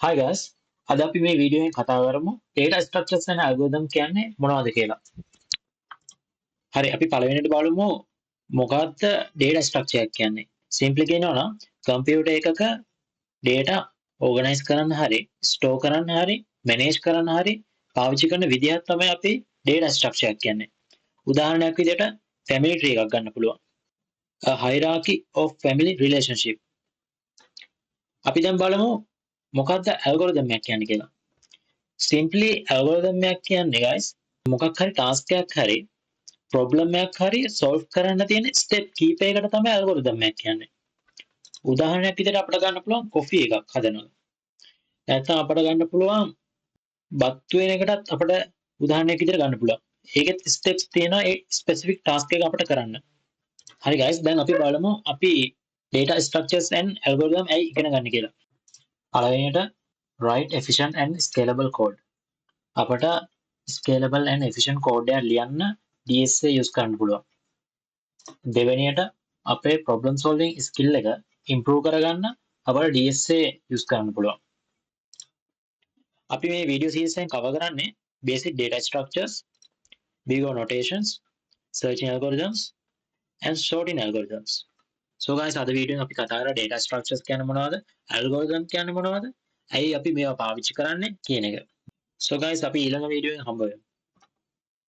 Hi guys. අද අපි මේ වීඩියෝ එකෙන් කතා කරමු data structures and algorithm කියන්නේ මොනවද කියලා. හරි අපි පළවෙනිට බලමු මොකක්ද data structure එක කියන්නේ. Simply කියනවා නම් computer එකක data organize කරන්න හරි store කරන්න හරි manage කරන්න හරි පාවිච්චි කරන විදිහක් තමයි අපි data structure එක කියන්නේ. උදාහරණයක් විදිහට family tree එකක් ගන්න පුළුවන්. A hierarchy of family relationship. අපි දැන් බලමු මොකක්ද algorithm එක කියන්නේ කියලා. Simply algorithm එකක් කියන්නේ guys මොකක් හරි task එකක් හරි problem එකක් හරි solve කරන්න තියෙන step කීපයකට තමයි algorithm එකක් කියන්නේ. උදාහරණයක් විදිහට අපිට ගන්න පුළුවන් coffee එකක් හදනවා. නැත්නම් අපිට ගන්න පුළුවන් බත් වෙන එකටත් අපිට උදාහරණයක් විදිහට ගන්න පුළුවන්. ඒකෙත් steps තියෙනවා ඒ specific task එක අපිට කරන්න. හරි guys දැන් අපි බලමු අපි data structures and algorithm ඇයි ඉගෙන ගන්න කියලා. පළවෙනියට write efficient and scalable code. අපට scalable and efficient code එකක් ලියන්න DSA use කරන්න පුළුවන්. දෙවෙනියට අපේ problem solving skill එක improve කරගන්න අපට DSA use කරන්න පුළුවන්. අපි මේ video series එකෙන් cover කරන්නේ basic data structures, big O notations, searching algorithms and sorting algorithms. So guys අද වීඩියෝෙන් අපි කතා කරා data structures කියන්නේ මොනවද? algorithm කියන්නේ මොනවද? ඇයි අපි මේවා පාවිච්චි කරන්නේ කියන එක. So guys අපි ඊළඟ වීඩියෝෙන් හම්බ වෙමු.